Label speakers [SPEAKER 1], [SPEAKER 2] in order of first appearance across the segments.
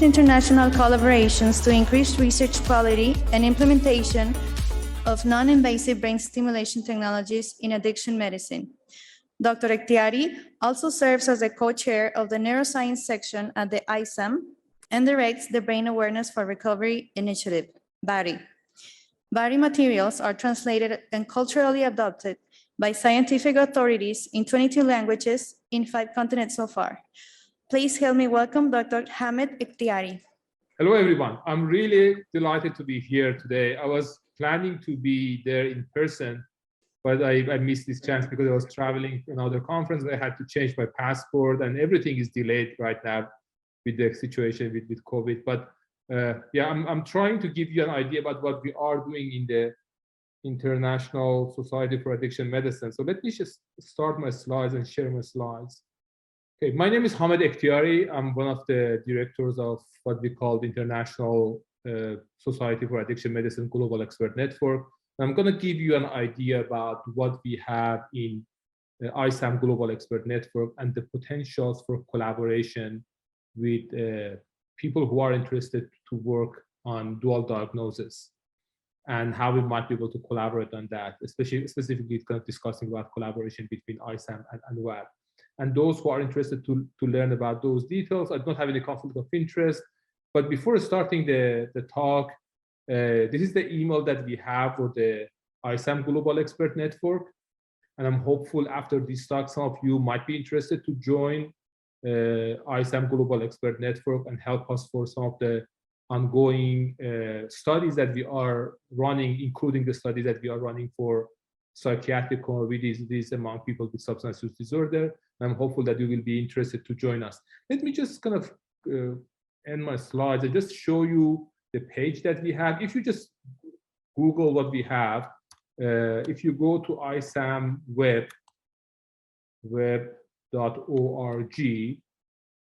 [SPEAKER 1] promotes international collaborations to increase research quality and implementation of non-invasive brain stimulation technologies in addiction medicine. Dr. Ektiari also serves as the co-chair of the neuroscience section at the ISAM and directs the Brain Awareness for Recovery Initiative, BARI. BARI materials are translated and culturally adopted by scientific authorities in 22 languages in 5 continents so far. Please help me welcome Dr. Hamed Ektiari.
[SPEAKER 2] Hello, everyone. I'm really delighted to be here today. I was planning to be there in person, but I missed this chance because I was traveling to another conference. I had to change my passport and everything is delayed right now with the situation with COVID. But yeah, I'm trying to give you an idea about what we are doing in the International Society for Addiction Medicine. So let me just start my slides and share my slides. Okay, my name is Hamed Ektiari. I'm one of the directors of what we call the International Society for Addiction Medicine Global Expert Network. I'm going to give you an idea about what we have in the ISAM Global Expert Network and the potentials for collaboration with people who are interested to work on dual diagnosis and how we might be able to collaborate on that, specifically kind of discussing about collaboration between ISAM and WADO. And those who are interested to learn about those details, I don't have any conflict of interest. But before starting the talk, this is the email that we have for the ISAM Global Expert Network. And I'm hopeful after this talk, some of you might be interested to join ISAM Global Expert Network and help us for some of the ongoing studies that we are running, including the study that we are running for psychiatric comorbidities among people with substance use disorder. I'm hopeful that you will be interested to join us. Let me just kind of end my slides and just show you the page that we have. If you just Google what we have, if you go to web.org,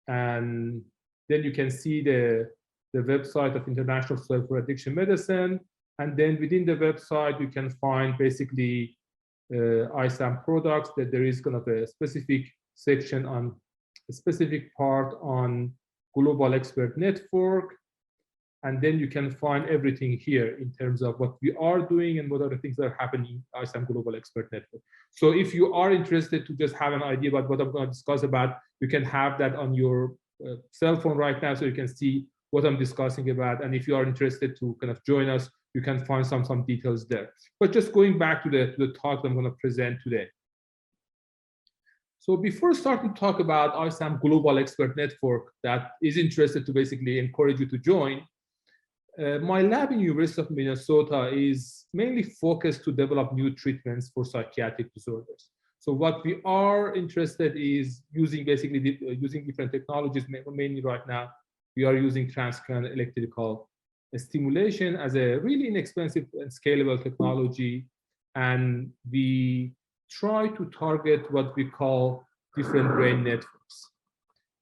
[SPEAKER 2] and then you can see the website of International Society for Addiction Medicine. And then within the website, you can find basically ISAM products, that there is kind of a specific section on a specific part on Global Expert Network. And then you can find everything here in terms of what we are doing and what are the things that are happening in ISAM Global Expert Network. So if you are interested to just have an idea about what I'm going to discuss about, you can have that on your cell phone right now so you can see what I'm discussing about. And if you are interested to kind of join us, you can find some details there. But just going back to the talk that I'm going to present today. So before starting to talk about ISAM Global Expert Network that is interested to basically encourage you to join, my lab in University of Minnesota is mainly focused to develop new treatments for psychiatric disorders. So what we are interested is using basically using different technologies. Mainly right now, we are using transcranial electrical stimulation as a really inexpensive and scalable technology. And we try to target what we call different brain networks.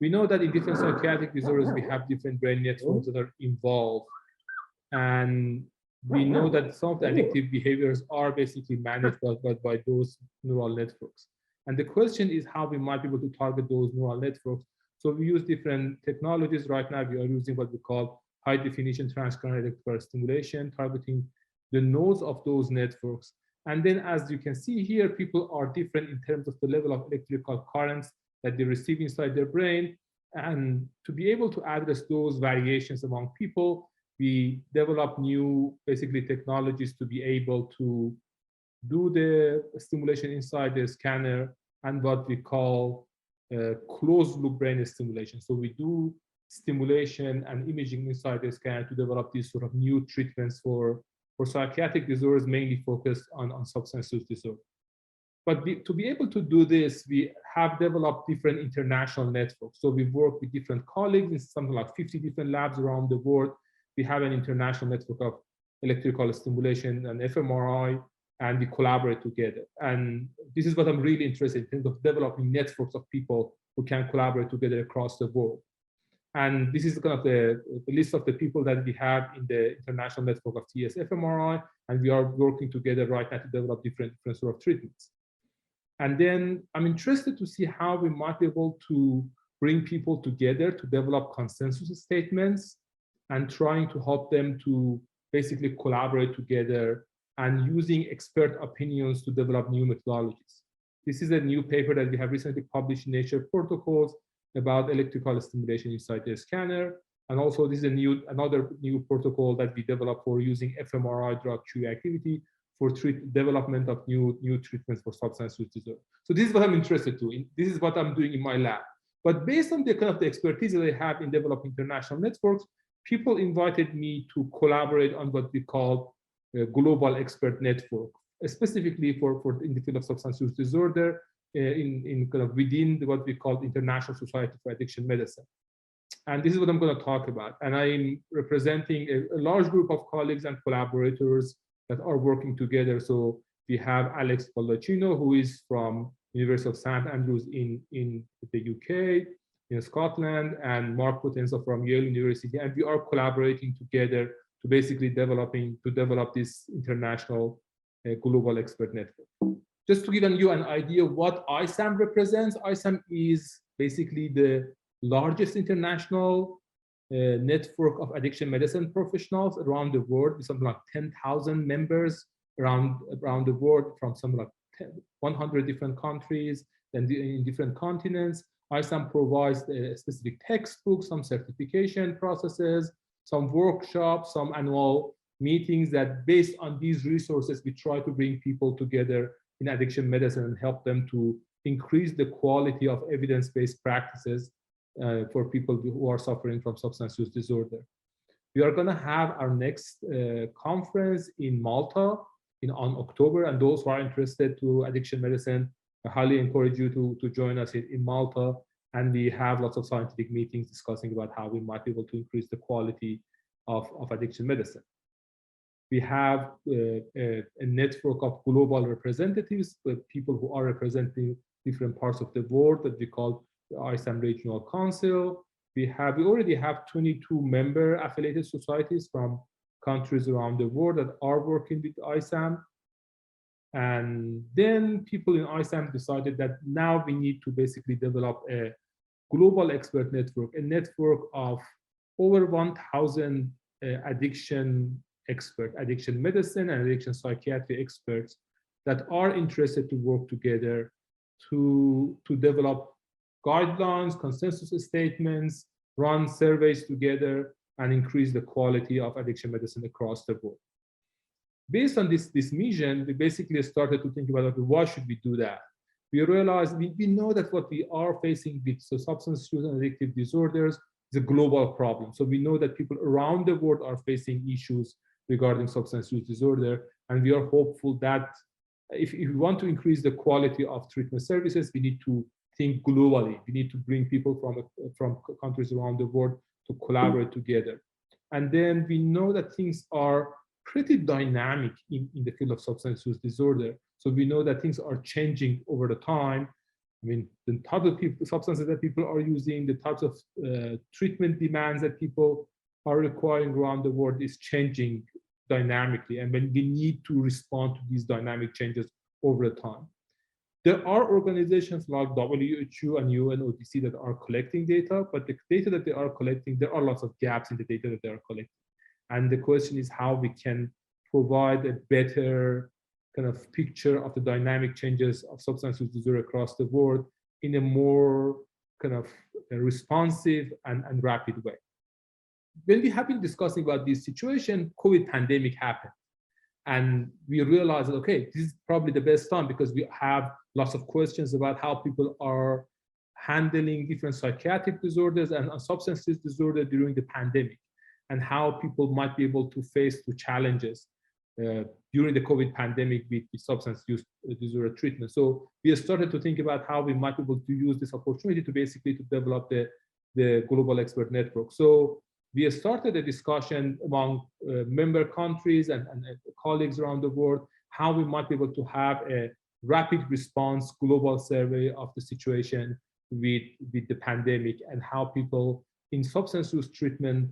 [SPEAKER 2] We know that in different psychiatric disorders, we have different brain networks that are involved. And we know that some of the addictive behaviors are basically managed by those neural networks. And the question is how we might be able to target those neural networks. So we use different technologies. Right now, we are using what we call high definition transcranial electrical stimulation, targeting the nodes of those networks. And then as you can see here, people are different in terms of the level of electrical currents that they receive inside their brain. And to be able to address those variations among people, we develop new basically technologies to be able to do the stimulation inside the scanner and what we call closed loop brain stimulation. So we do stimulation and imaging inside the scanner to develop these sort of new treatments for psychiatric disorders, mainly focused on substance use disorder. But to be able to do this, we have developed different international networks. So we work with different colleagues in something like 50 different labs around the world. We have an international network of electrical stimulation and fMRI, and we collaborate together. And this is what I'm really interested in terms of developing networks of people who can collaborate together across the world. And this is kind of the list of the people that we have in the international network of TS fMRI, and we are working together right now to develop different sort of treatments. And then I'm interested to see how we might be able to bring people together to develop consensus statements and trying to help them to basically collaborate together and using expert opinions to develop new methodologies. This is a new paper that we have recently published in Nature Protocols about electrical stimulation inside the scanner. And also this is another new protocol that we developed for using fMRI drug QE activity for development of new treatments for substance use disorder. So this is what I'm interested in. This is what I'm doing in my lab. But based on the kind of the expertise that I have in developing international networks, people invited me to collaborate on what we call a global expert network, specifically for in the field of substance use disorder, in kind of within what we call International Society for Addiction Medicine. And this is what I'm going to talk about. And I'm representing a large group of colleagues and collaborators that are working together. So we have Alex Baldacchino, who is from University of St. Andrews in the UK, in Scotland, and Mark Potenza from Yale University. And we are collaborating together to basically develop this international global expert network. Just to give you an idea of what ISAM represents, ISAM is basically the largest international network of addiction medicine professionals around the world, with something like 10,000 members around the world from something like 100 different countries and in different continents. ISAM provides specific textbooks, some certification processes, some workshops, some annual meetings that based on these resources, we try to bring people together in addiction medicine and help them to increase the quality of evidence-based practices for people who are suffering from substance use disorder. We are going to have our next conference in Malta on October, and those who are interested to addiction medicine, I highly encourage you to join us in Malta. And we have lots of scientific meetings discussing about how we might be able to increase the quality of addiction medicine. We have a network of global representatives, people who are representing different parts of the world that we call the ISAM Regional Council. We already have 22 member affiliated societies from countries around the world that are working with ISAM. And then people in ISAM decided that now we need to basically develop a global expert network, a network of over 1,000 addiction experts, addiction medicine and addiction psychiatry experts that are interested to work together to develop guidelines, consensus statements, run surveys together, and increase the quality of addiction medicine across the world. Based on this mission, we basically started to think about, okay, why should we do that? We realized we know that what we are facing with substance use and addictive disorders is a global problem. So we know that people around the world are facing issues regarding substance use disorder, and we are hopeful that if we want to increase the quality of treatment services, we need to think globally. We need to bring people from countries around the world to collaborate together. And then we know that things are pretty dynamic in the field of substance use disorder. So we know that things are changing over the time. I mean, the type of substances that people are using, the types of treatment demands that people are requiring around the world is changing dynamically. And when we need to respond to these dynamic changes over the time. There are organizations like WHO and UNODC that are collecting data, but the data that they are collecting, there are lots of gaps in the data that they are collecting. And the question is how we can provide a better kind of picture of the dynamic changes of substance use disorder across the world in a more kind of responsive and rapid way. When we have been discussing about this situation, COVID pandemic happened. And we realized that, okay, this is probably the best time because we have lots of questions about how people are handling different psychiatric disorders and substance use disorder during the pandemic, and how people might be able to face the challenges during the COVID pandemic with substance use disorder treatment. So we started to think about how we might be able to use this opportunity to basically to develop the global expert network. So we started a discussion among member countries and colleagues around the world, how we might be able to have a rapid response global survey of the situation with the pandemic and how people in substance use treatment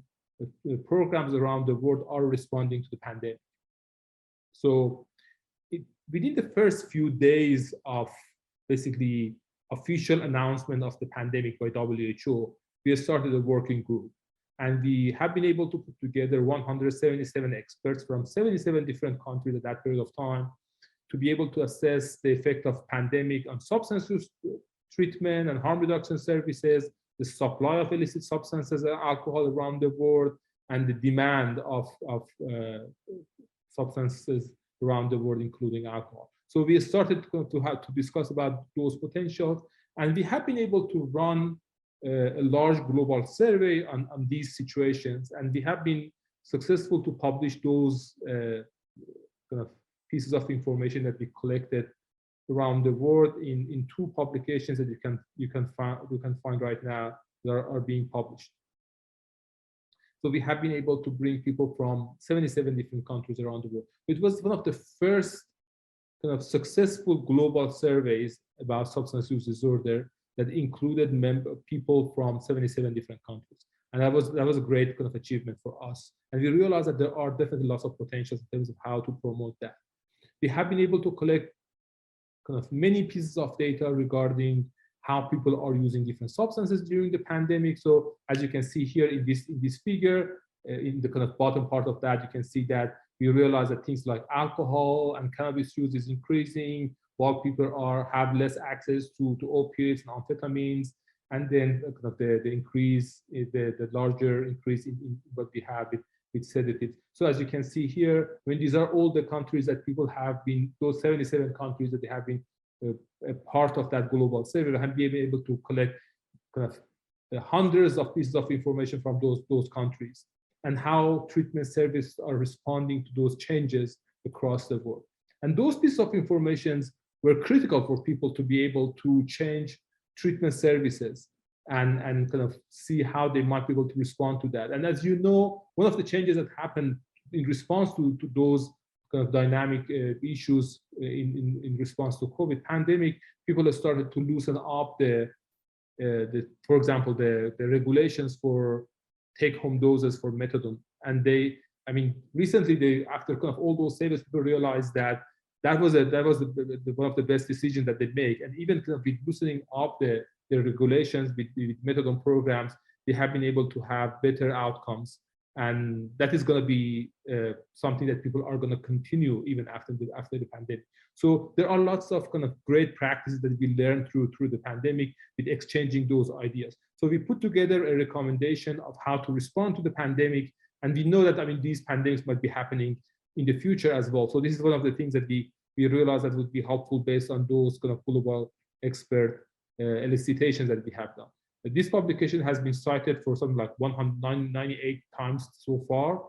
[SPEAKER 2] programs around the world are responding to the pandemic. So within the first few days of basically official announcement of the pandemic by WHO, we started a working group. And we have been able to put together 177 experts from 77 different countries at that period of time to be able to assess the effect of pandemic on substance use treatment and harm reduction services, the supply of illicit substances and alcohol around the world, and the demand of substances around the world, including alcohol. So we started to discuss about those potentials, and we have been able to run a large global survey on these situations, and we have been successful to publish those kind of pieces of information that we collected around the world in 2 publications that you can find right now that are being published. So we have been able to bring people from 77 different countries around the world. It was one of the first kind of successful global surveys about substance use disorder that included people from 77 different countries. And that was a great kind of achievement for us. And we realized that there are definitely lots of potentials in terms of how to promote that. We have been able to collect kind of many pieces of data regarding how people are using different substances during the pandemic. So as you can see here in this figure, in the kind of bottom part of that, you can see that we realize that things like alcohol and cannabis use is increasing, while people have less access to opiates and amphetamines, and then kind of the increase, the larger increase in what we have with sedatives. So as you can see here, when these are all the countries that people have been, those 77 countries that they have been a part of that global survey, have been able to collect kind of hundreds of pieces of information from those countries, and how treatment services are responding to those changes across the world. And those pieces of information were critical for people to be able to change treatment services and kind of see how they might be able to respond to that. And as you know, one of the changes that happened in response to those kind of dynamic issues in response to COVID pandemic, people have started to loosen up for example, the regulations for take-home doses for methadone. And recently after kind of all those savings, people realized that was one of the best decisions that they make. And even kind of with loosening up the regulations with methadone programs, they have been able to have better outcomes. And that is going to be something that people are going to continue even after the pandemic. So there are lots of kind of great practices that we learned through the pandemic with exchanging those ideas. So we put together a recommendation of how to respond to the pandemic. And we know that these pandemics might be happening in the future as well. So this is one of the things that we realized that would be helpful based on those kind of global expert elicitations that we have done. This publication has been cited for something like 198 times so far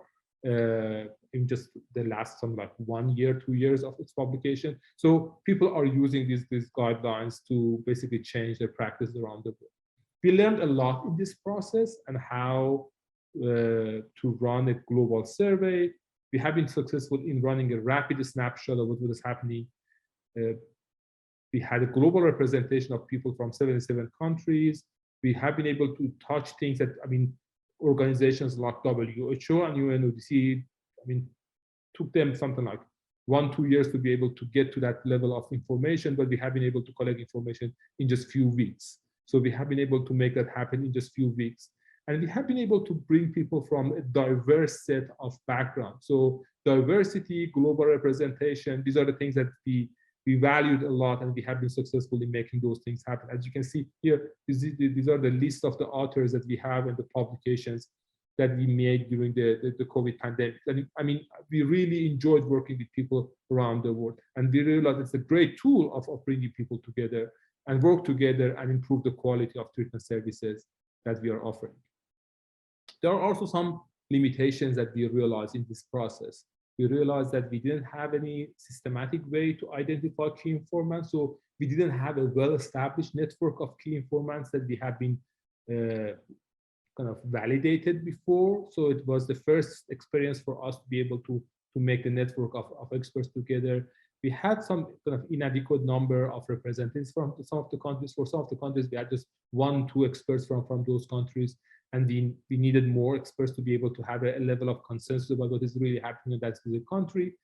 [SPEAKER 2] in just the last something like 1 year, 2 years of its publication. So people are using these guidelines to basically change their practice around the world. We learned a lot in this process and how to run a global survey. We have been successful in running a rapid snapshot of what was happening. We had a global representation of people from 77 countries. We have been able to touch things that, organizations like WHO and UNODC, took them something like 1-2 years to be able to get to that level of information, but we have been able to collect information in just few weeks. So we have been able to make that happen in just few weeks. And we have been able to bring people from a diverse set of backgrounds. So diversity, global representation, these are the things that we valued a lot, and we have been successful in making those things happen. As you can see here, these are the list of the authors that we have and the publications that we made during the COVID pandemic. And we really enjoyed working with people around the world. And we realized it's a great tool of bringing people together and work together and improve the quality of treatment services that we are offering. There are also some limitations that we realized in this process. We realized that we didn't have any systematic way to identify key informants. So we didn't have a well-established network of key informants that we have been kind of validated before. So it was the first experience for us to be able to make a network of experts together. We had some kind of inadequate number of representatives from some of the countries. For some of the countries, we had just 1-2 experts from those countries. And we needed more experts to be able to have a level of consensus about what is really happening in that specific country.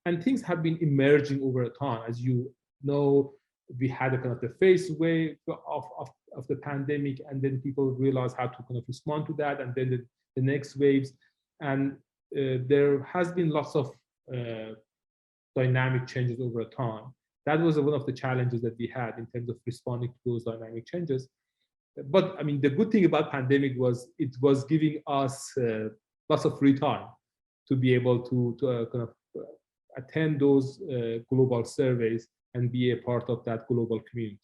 [SPEAKER 2] And things have been emerging over time. As you know, we had a kind of the phase wave of the pandemic, and then people realized how to kind of respond to that, and then the next waves. And there has been lots of dynamic changes over time. That was one of the challenges that we had in terms of responding to those dynamic changes. But I mean, the good thing about pandemic was it was giving us lots of free time to be able to kind of attend those global surveys and be a part of that global community.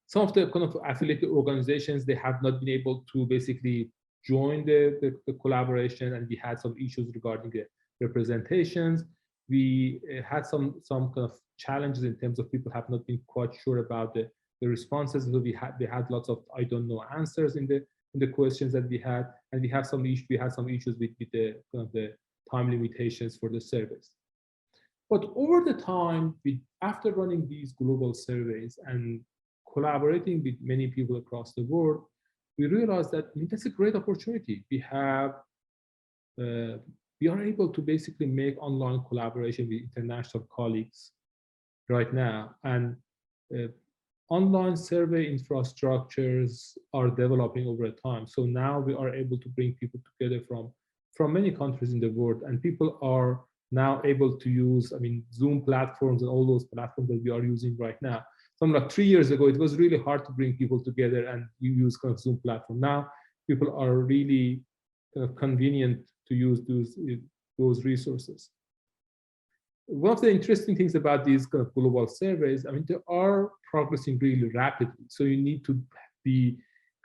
[SPEAKER 2] Some of the kind of affiliated organizations, they have not been able to basically join the collaboration, and we had some issues regarding the representations. We had some kind of challenges in terms of people have not been quite sure about the responses. So they had lots of I don't know answers in the questions that we had, and we had some issues with the kind of the time limitations for the surveys. But over the time, after running these global surveys and collaborating with many people across the world, we realized that that's a great opportunity. We are able to basically make online collaboration with international colleagues right now, and online survey infrastructures are developing over time. So now we are able to bring people together from many countries in the world, and people are now able to use, Zoom platforms and all those platforms that we are using right now. Some like 3 years ago, it was really hard to bring people together, and you use kind of Zoom platform. Now people are really kind of convenient to use those resources. One of the interesting things about these kind of global surveys, they are progressing really rapidly. So you need to be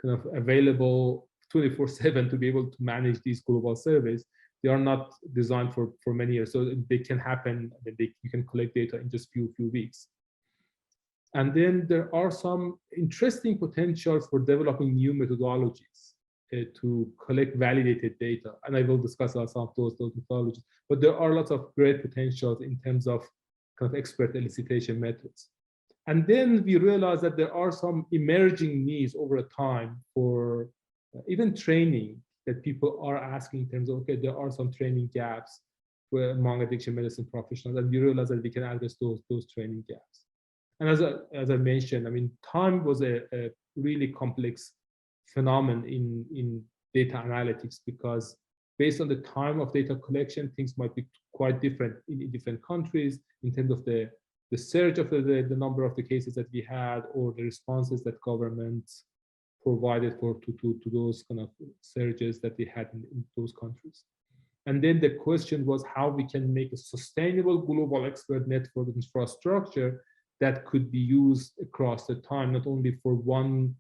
[SPEAKER 2] kind of available 24/7 to be able to manage these global surveys. They are not designed for many years, so they can happen. You can collect data in just few weeks. And then there are some interesting potentials for developing new methodologies to collect validated data, and I will discuss some of those methodologies. But there are lots of great potentials in terms of kind of expert elicitation methods. And then we realized that there are some emerging needs over time for even training that people are asking in terms of, okay, there are some training gaps among addiction medicine professionals, and we realized that we can address those training gaps. And as I mentioned, time was a really complex phenomenon in data analytics, because based on the time of data collection, things might be quite different in different countries in terms of the surge of the number of the cases that we had, or the responses that governments provided to those kind of surges that we had in those countries. And then the question was how we can make a sustainable global expert network infrastructure that could be used across the time, not only for one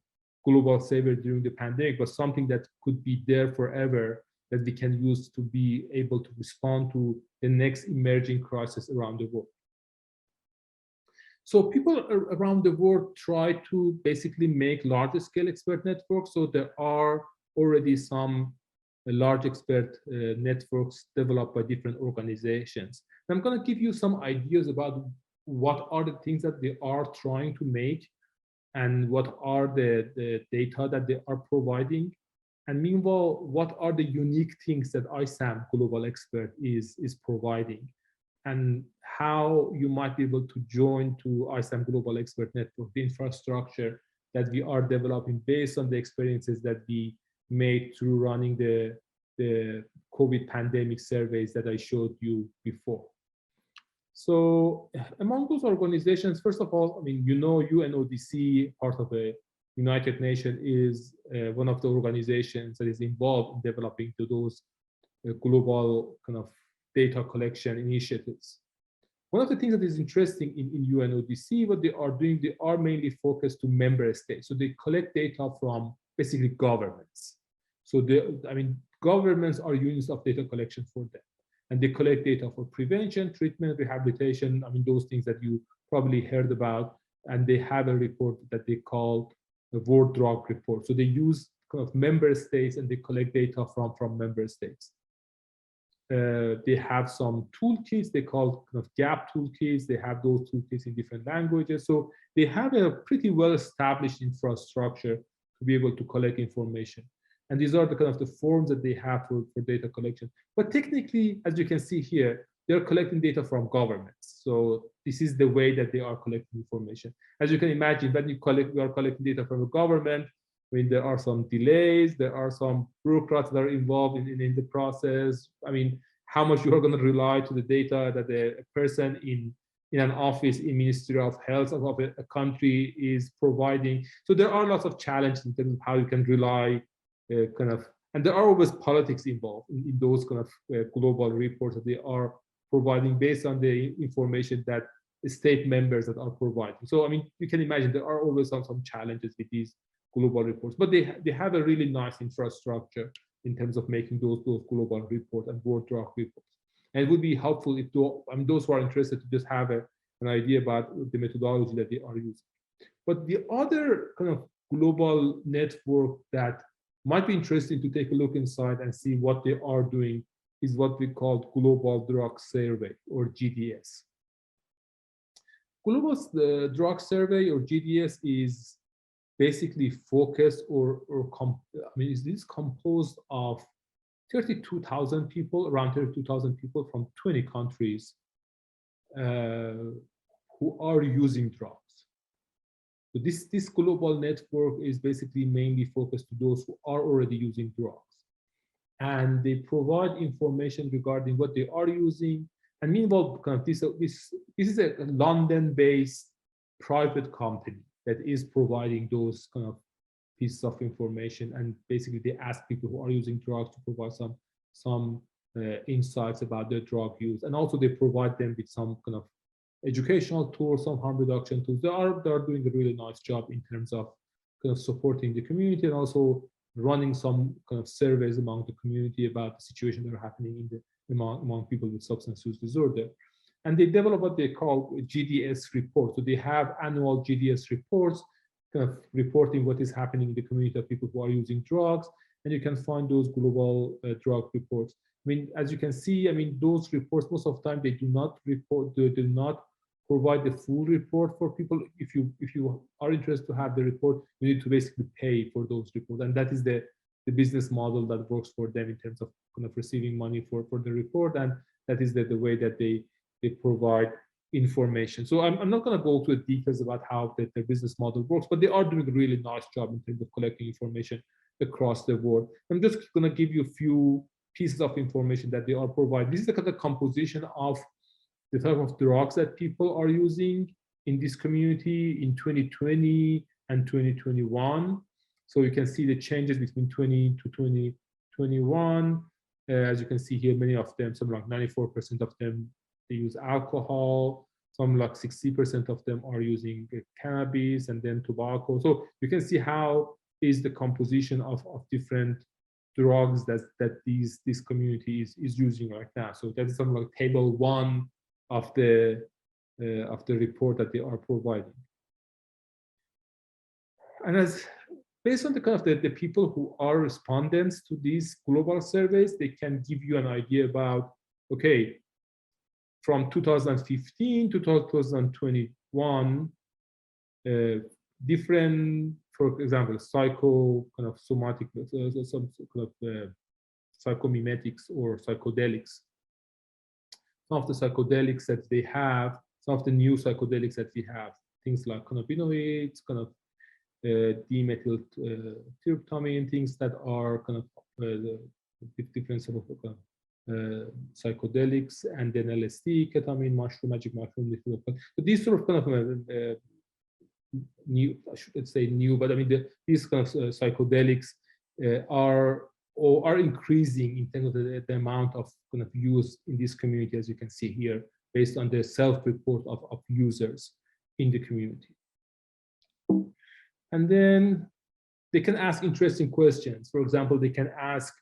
[SPEAKER 2] global saver during the pandemic, but something that could be there forever, that we can use to be able to respond to the next emerging crisis around the world. So people around the world try to basically make larger scale expert networks. So there are already some large expert networks developed by different organizations. And I'm going to give you some ideas about what are the things that they are trying to make, and what are the data that they are providing. And meanwhile, what are the unique things that ISAM Global Expert is providing, and how you might be able to join to ISAM Global Expert Network, the infrastructure that we are developing based on the experiences that we made through running the COVID pandemic surveys that I showed you before. So among those organizations, first of all, UNODC, part of the United Nations, is one of the organizations that is involved in developing those global kind of data collection initiatives. One of the things that is interesting in UNODC, what they are doing, they are mainly focused to member states. So they collect data from basically governments. So governments are units of data collection for them. And they collect data for prevention, treatment, rehabilitation, those things that you probably heard about. And they have a report that they call the World Drug Report. So they use kind of member states, and they collect data from member states. They have some toolkits, they call kind of gap toolkits. They have those toolkits in different languages. So they have a pretty well-established infrastructure to be able to collect information. And these are the kind of the forms that they have for data collection. But technically, as you can see here, they're collecting data from governments. So this is the way that they are collecting information. As you can imagine, when we are collecting data from the government, when there are some delays, there are some bureaucrats that are involved in the process. I mean, how much you are going to rely to the data that a person in an office in Ministry of Health of a country is providing. So there are lots of challenges in terms of how you can rely and there are always politics involved in those kind of global reports that they are providing based on the information that state members that are providing. So, I mean, you can imagine there are always some challenges with these global reports, but they have a really nice infrastructure in terms of making those global reports and World Drug reports. And it would be helpful if those who are interested to just have an idea about the methodology that they are using. But the other kind of global network that might be interesting to take a look inside and see what they are doing is what we call Global Drug Survey, or GDS. Global Drug Survey, or GDS, is basically focused is this composed of 32,000 people, around 32,000 people from 20 countries who are using drugs. So this global network is basically mainly focused to those who are already using drugs. And they provide information regarding what they are using. And meanwhile, kind of this is a London-based private company that is providing those kind of pieces of information. And basically, they ask people who are using drugs to provide some insights about their drug use. And also, they provide them with some kind of educational tools, some harm reduction tools. They are doing a really nice job in terms of kind of supporting the community and also running some kind of surveys among the community about the situation that are happening among people with substance use disorder. And they develop what they call GDS reports. So they have annual GDS reports, kind of reporting what is happening in the community of people who are using drugs. And you can find those global drug reports. I mean, as you can see, I mean, those reports, most of the time, they do not provide the full report for people. If you are interested to have the report, you need to basically pay for those reports. And that is the business model that works for them in terms of kind of receiving money for the report. And that is the way that they provide information. So I'm not going to go to the details about how their business model works, but they are doing a really nice job in terms of collecting information across the world. I'm just going to give you a few pieces of information that they are providing. This is the kind of composition of the type of drugs that people are using in this community in 2020 and 2021. So you can see the changes between 20 to 2021. As you can see here, many of them, some like 94% of them, they use alcohol. Some like 60% of them are using cannabis and then tobacco. So you can see how is the composition of different drugs that this community is using right now. So that is something like table 1 of the report that they are providing. And as based on the kind of the people who are respondents to these global surveys, they can give you an idea about, okay, from 2015 to 2021, different, for example, psychomimetics or psychedelics. Some of the psychedelics that they have, some of the new psychedelics that we have, things like cannabinoids, kind of dimethyltryptamine, things that are kind of different sort of psychedelics, and then LSD, ketamine, mushroom, magic mushroom. But these sort of kind of new, I shouldn't say new, but I mean these kind of psychedelics are increasing in terms of the amount of kind of use in this community, as you can see here, based on the self-report of users in the community. And then they can ask interesting questions. For example, they can ask,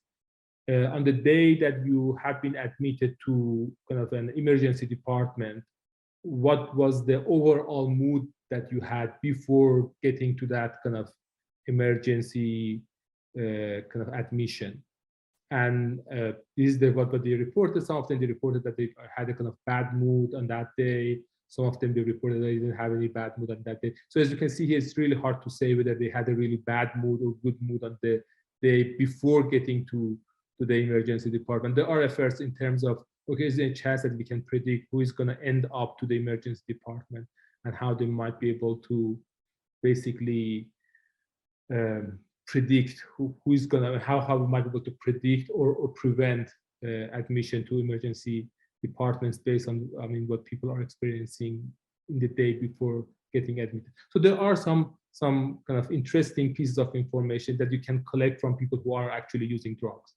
[SPEAKER 2] on the day that you have been admitted to kind of an emergency department, what was the overall mood that you had before getting to that kind of emergency kind of admission? And this is what they reported. Some of them, they reported that they had a kind of bad mood on that day. Some of them, they reported they didn't have any bad mood on that day. So as you can see here, it's really hard to say whether they had a really bad mood or good mood on the day before getting to the emergency department. There are efforts in terms of, okay, is there a chance that we can predict who is going to end up to the emergency department and how they might be able to basically predict who is going to, how we might be able to predict or prevent admission to emergency departments based on, what people are experiencing in the day before getting admitted. So there are some kind of interesting pieces of information that you can collect from people who are actually using drugs.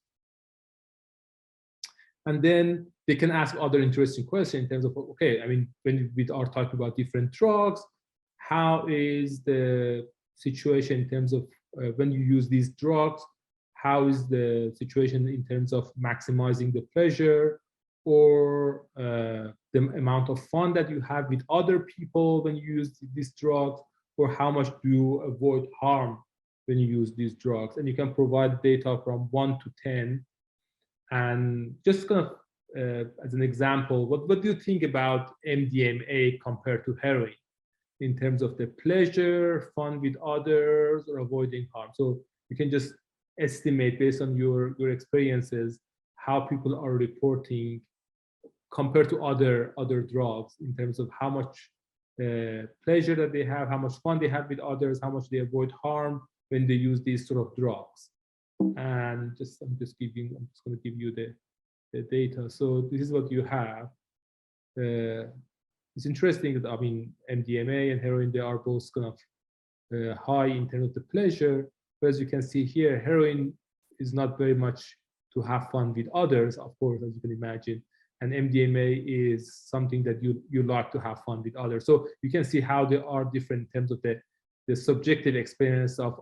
[SPEAKER 2] And then they can ask other interesting questions in terms of, okay, when we are talking about different drugs, how is the situation in terms of when you use these drugs, how is the situation in terms of maximizing the pleasure or the amount of fun that you have with other people when you use these drugs, or how much do you avoid harm when you use these drugs. And you can provide data from 1 to 10. And just kind of as an example, what do you think about MDMA compared to heroin in terms of the pleasure, fun with others, or avoiding harm? So you can just estimate based on your experiences how people are reporting compared to other drugs in terms of how much pleasure that they have, how much fun they have with others, how much they avoid harm when they use these sort of drugs. And I'm just going to give you the data. So this is what you have. It's interesting that MDMA and heroin, they are both kind of high in terms of the pleasure. But as you can see here, heroin is not very much to have fun with others, of course, as you can imagine. And MDMA is something that you like to have fun with others. So you can see how they are different in terms of the subjective experience of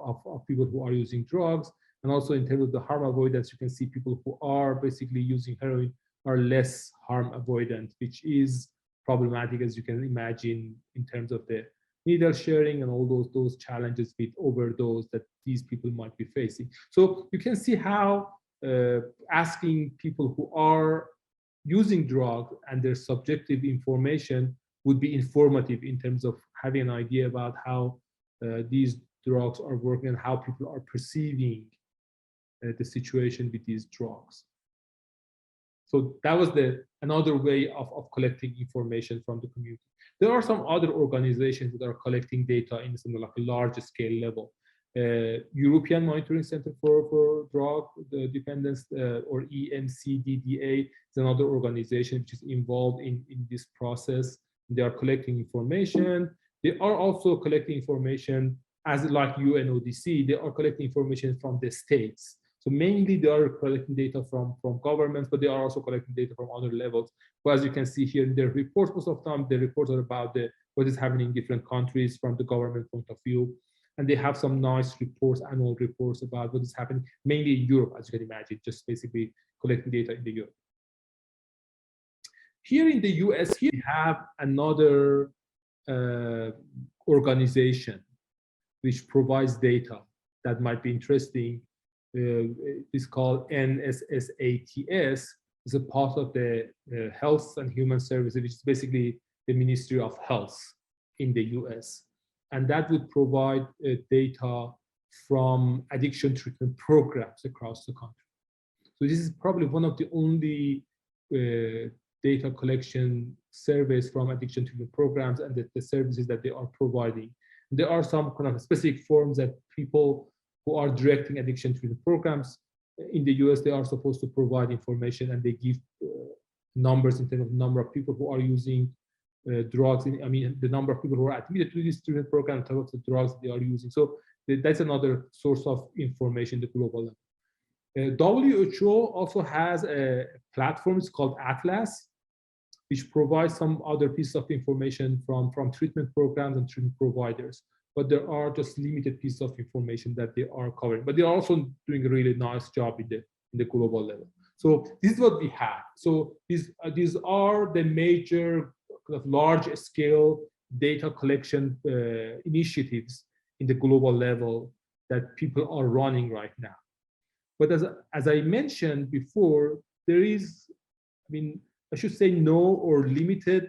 [SPEAKER 2] people who are using drugs. And also in terms of the harm avoidance, you can see people who are basically using heroin are less harm avoidant, which is problematic, as you can imagine, in terms of the needle sharing and all those challenges with overdose that these people might be facing. So you can see how asking people who are using drugs and their subjective information would be informative in terms of having an idea about how these drugs are working and how people are perceiving the situation with these drugs. So that was another way of collecting information from the community. There are some other organizations that are collecting data in something like a large scale level. European Monitoring Center for Drug Dependence, or EMCDDA, is another organization which is involved in this process. They are collecting information. They are also collecting information, as like UNODC, they are collecting information from the states. So mainly they are collecting data from governments, but they are also collecting data from other levels. But as you can see here in their reports, most of the time the reports are about what is happening in different countries from the government point of view. And they have some nice reports, annual reports about what is happening, mainly in Europe, as you can imagine, just basically collecting data in the Europe. Here in the US, we have another organization which provides data that might be interesting. It's called NSSATS. It's a part of the Health and Human Services, which is basically the Ministry of Health in the US. And that would provide data from addiction treatment programs across the country. So this is probably one of the only data collection surveys from addiction treatment programs and the services that they are providing. There are some kind of specific forms that people who are directing addiction treatment programs in the US, they are supposed to provide information, and they give numbers in terms of number of people who are using drugs. The number of people who are admitted to this treatment program, in terms of the drugs they are using. So that's another source of information at the global level. WHO also has a platform, it's called Atlas, which provides some other pieces of information from treatment programs and treatment providers. But there are just limited pieces of information that they are covering. But they are also doing a really nice job in the global level. So this is what we have. So these are the major kind of large-scale data collection initiatives in the global level that people are running right now. But as I mentioned before, there is, I should say, no or limited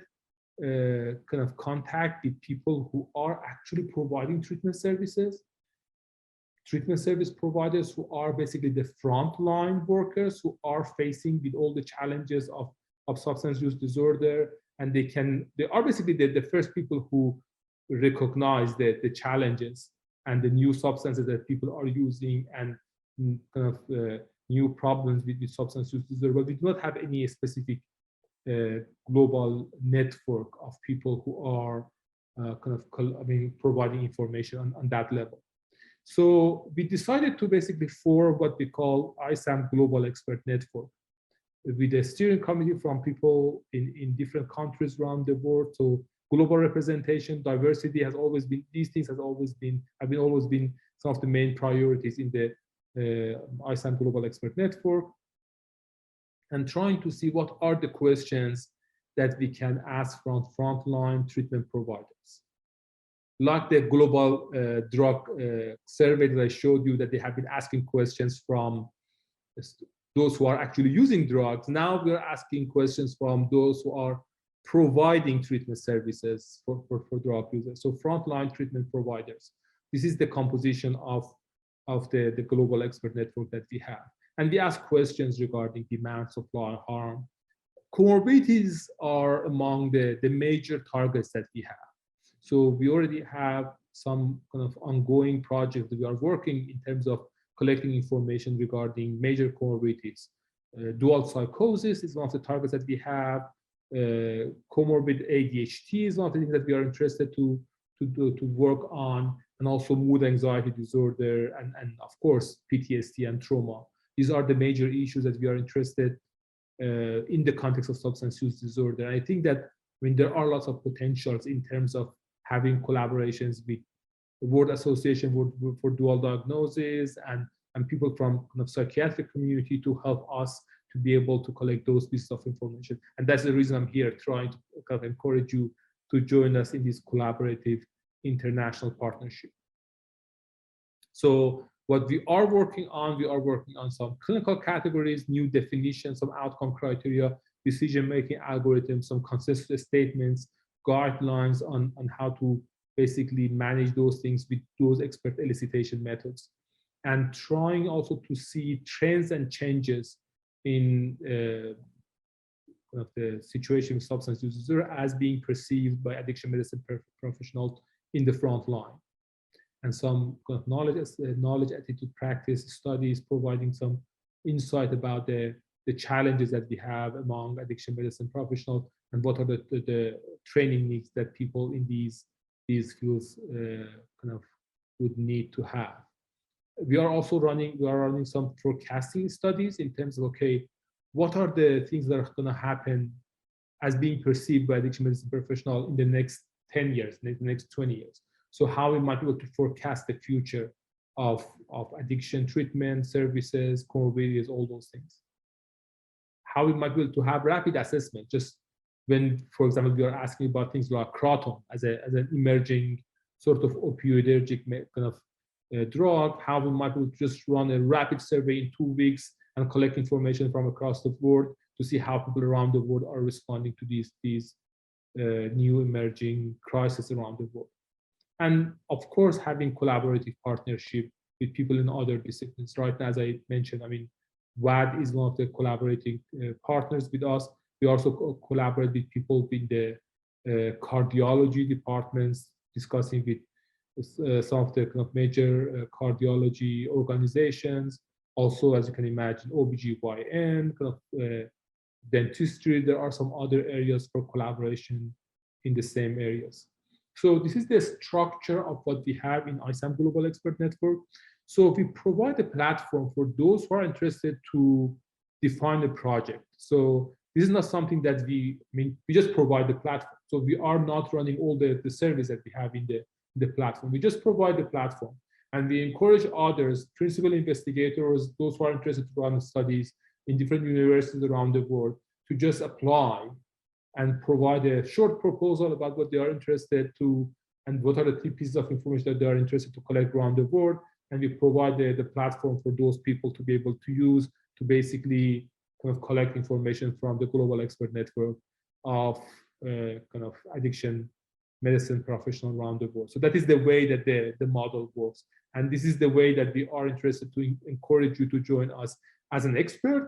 [SPEAKER 2] kind of contact with people who are actually providing treatment services. Treatment service providers who are basically the frontline workers who are facing with all the challenges of of substance use disorder, and they are basically the first people who recognize the challenges and the new substances that people are using and kind of new problems with substance use disorder. But we do not have any specific global network of people who are providing information on that level. So we decided to basically form what we call ISAM Global Expert Network, with a steering committee from people in different countries around the world. So global representation, diversity has always been, these things have always been some of the main priorities in the ISAM Global Expert Network, and trying to see what are the questions that we can ask from frontline treatment providers. Like the global drug survey that I showed you, that they have been asking questions from those who are actually using drugs. Now we're asking questions from those who are providing treatment services for drug users. So frontline treatment providers. This is the composition of the global expert network that we have. And we ask questions regarding demand, supply, harm. Comorbidities are among the major targets that we have. So we already have some kind of ongoing projects that we are working in terms of collecting information regarding major comorbidities. Dual psychosis is one of the targets that we have. Comorbid ADHD is one of the things that we are interested to work on, and also mood anxiety disorder, and of course, PTSD and trauma. These are the major issues that we are interested in the context of substance use disorder. And I think that there are lots of potentials in terms of having collaborations with the World Association for Dual Diagnosis and people from kind of psychiatric community to help us to be able to collect those pieces of information. And that's the reason I'm here, trying to kind of encourage you to join us in this collaborative international partnership. So what we are working on some clinical categories, new definitions, some outcome criteria, decision-making algorithms, some consensus statements, guidelines on how to basically manage those things with those expert elicitation methods, and trying also to see trends and changes in the situation with substance use disorder as being perceived by addiction medicine professionals in the front line. And some kind of knowledge attitude practice studies providing some insight about the challenges that we have among addiction medicine professionals, and what are the training needs that people in these fields kind of would need to have. We are also running some forecasting studies in terms of, okay, what are the things that are going to happen as being perceived by addiction medicine professional in the next 10 years, in the next 20 years. So how we might be able to forecast the future of addiction treatment, services, comorbidities, all those things. How we might be able to have rapid assessment, just when, for example, we are asking about things like kratom as an emerging sort of opioidergic kind of drug, how we might be able to just run a rapid survey in 2 weeks and collect information from across the board to see how people around the world are responding to these new emerging crises around the world. And of course, having collaborative partnership with people in other disciplines. Right now, as I mentioned, I mean, WAD is one of the collaborating partners with us. We also collaborate with people in the cardiology departments, discussing with some of the kind of major cardiology organizations. Also, as you can imagine, OBGYN, kind of dentistry. There are some other areas for collaboration in the same areas. So this is the structure of what we have in ISAM Global Expert Network. So we provide a platform for those who are interested to define a project. So this is not something that we just provide the platform. So we are not running all the service that we have in the platform. We just provide the platform, and we encourage others, principal investigators, those who are interested to run studies in different universities around the world, to just apply and provide a short proposal about what they are interested to, and what are the key pieces of information that they are interested to collect around the world. And we provide the platform for those people to be able to use to basically kind of collect information from the global expert network of kind of addiction medicine professionals around the world. So that is the way that the model works. And this is the way that we are interested to encourage you to join us as an expert,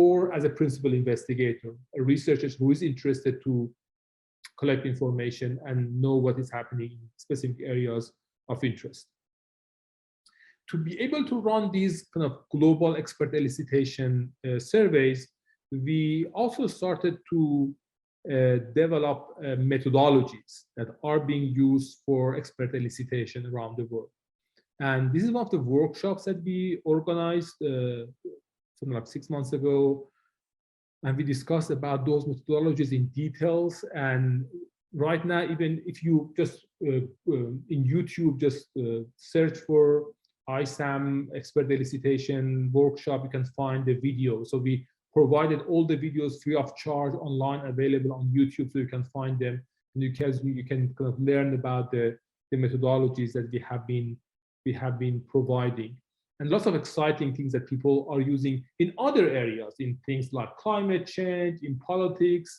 [SPEAKER 2] or as a principal investigator, a researcher who is interested to collect information and know what is happening in specific areas of interest. To be able to run these kind of global expert elicitation surveys, we also started to develop methodologies that are being used for expert elicitation around the world. And this is one of the workshops that we organized something like 6 months ago. And we discussed about those methodologies in details. And right now, even if you just in YouTube, just search for ISAM expert elicitation workshop, you can find the video. So we provided all the videos free of charge online, available on YouTube, so you can find them. And you can kind of learn about the methodologies that we have been providing. And lots of exciting things that people are using in other areas, in things like climate change, in politics,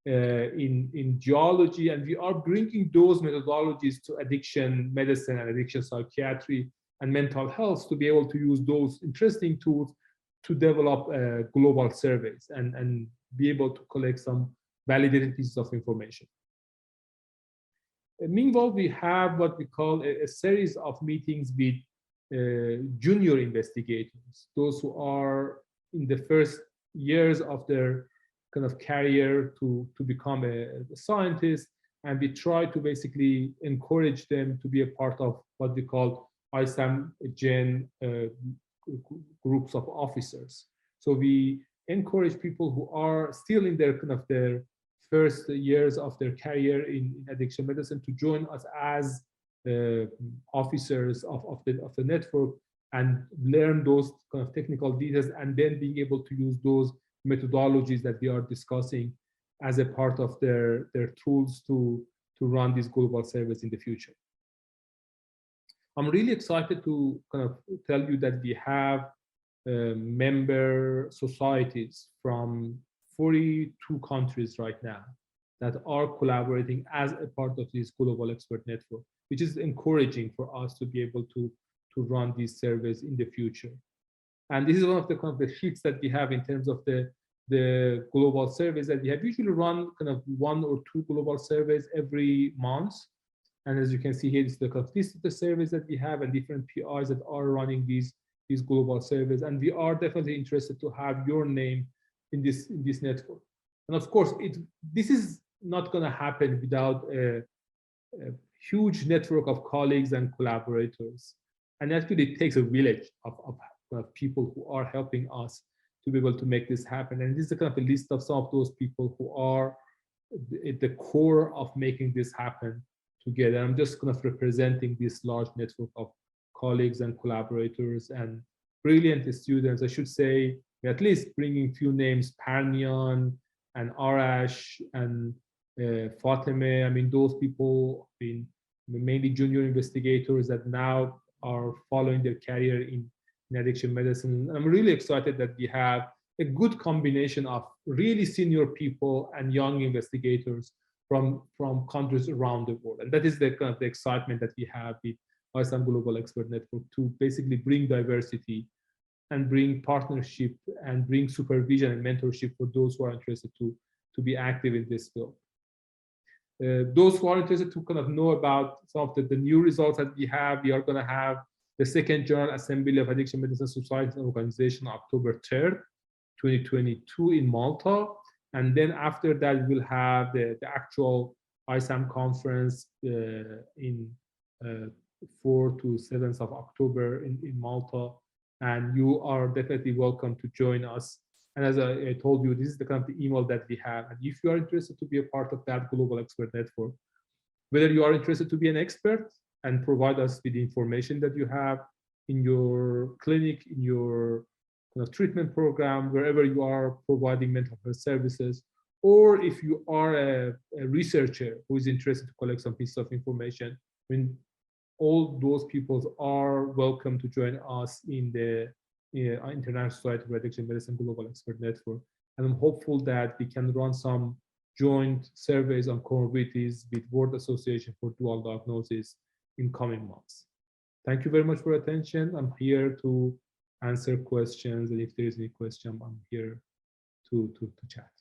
[SPEAKER 2] in geology. And we are bringing those methodologies to addiction medicine and addiction psychiatry and mental health, to be able to use those interesting tools to develop global surveys and be able to collect some validated pieces of information. Meanwhile, we have what we call a series of meetings with junior investigators, those who are in the first years of their kind of career to become a scientist. And we try to basically encourage them to be a part of what we call ISAM-GEN groups of officers. So we encourage people who are still in their kind of their first years of their career in addiction medicine to join us as officers of the network and learn those kind of technical details, and then being able to use those methodologies that we are discussing as a part of their tools to run these global surveys in the future. I'm really excited to kind of tell you that we have member societies from 42 countries right now that are collaborating as a part of this global expert network, which is encouraging for us to be able to run these surveys in the future. And this is one of the kind of the sheets that we have in terms of the global surveys that we have. Usually run kind of 1 or 2 global surveys every month. And as you can see here, it's the kind of list of the surveys that we have and different PIs that are running these global surveys. And we are definitely interested to have your name in this network. And of course, this is not going to happen without a huge network of colleagues and collaborators. And actually, it takes a village of people who are helping us to be able to make this happen. And this is a kind of a list of some of those people who are at the core of making this happen together. I'm just kind of representing this large network of colleagues and collaborators and brilliant students. I should say, at least bringing few names: Parnian and Arash and Fateme. I mean, those people have been mainly junior investigators that now are following their career in addiction medicine. I'm really excited that we have a good combination of really senior people and young investigators from countries around the world. And that is the kind of the excitement that we have with ISAM Global Expert Network, to basically bring diversity and bring partnership and bring supervision and mentorship for those who are interested to be active in this field. Those who are interested to kind of know about some of the new results that we are going to have the second General Assembly of Addiction Medicine Society and Organization, October 3rd, 2022 in Malta. And then after that, we'll have the actual ISAM conference in 4th to 7th of October in Malta. And you are definitely welcome to join us. And as I told you, this is the kind of the email that we have. And if you are interested to be a part of that global expert network, whether you are interested to be an expert and provide us with the information that you have in your clinic, in your treatment program, wherever you are providing mental health services, or if you are a researcher who is interested to collect some piece of information, I mean, all those people are welcome to join us in the International Society for Addiction Medicine Global Expert Network. And I'm hopeful that we can run some joint surveys on comorbidities with World Association for Dual Diagnosis in coming months. Thank you very much for your attention. I'm here to answer questions, and if there is any question, I'm here to chat.